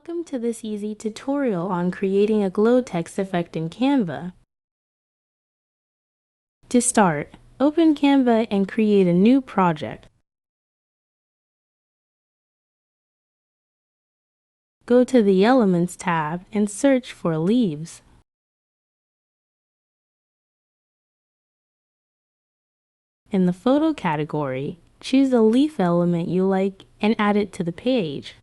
Welcome to this easy tutorial on creating a glow text effect in Canva. To start, open Canva and create a new project. Go to the Elements tab and search for leaves. In the photo category, choose a leaf element you like and add it to the page.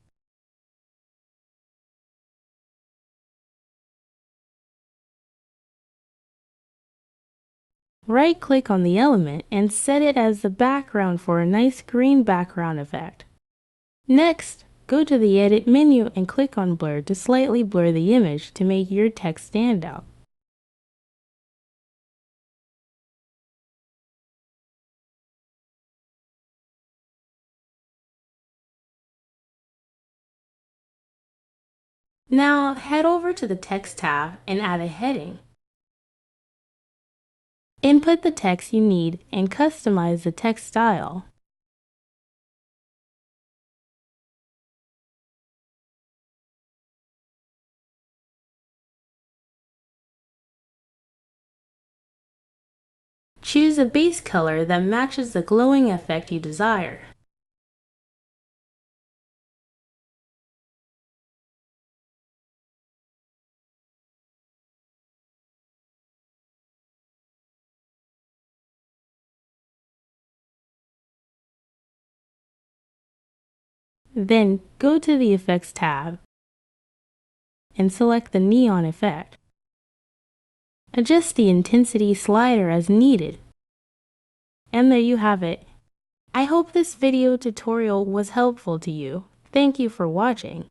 Right-click on the element and set it as the background for a nice green background effect. Next, go to the Edit menu and click on Blur to slightly blur the image to make your text stand out. Now head over to the Text tab and add a heading. Input the text you need and customize the text style. Choose a base color that matches the glowing effect you desire. Then go to the Effects tab and select the neon effect. Adjust the intensity slider as needed. And there you have it. I hope this video tutorial was helpful to you. Thank you for watching.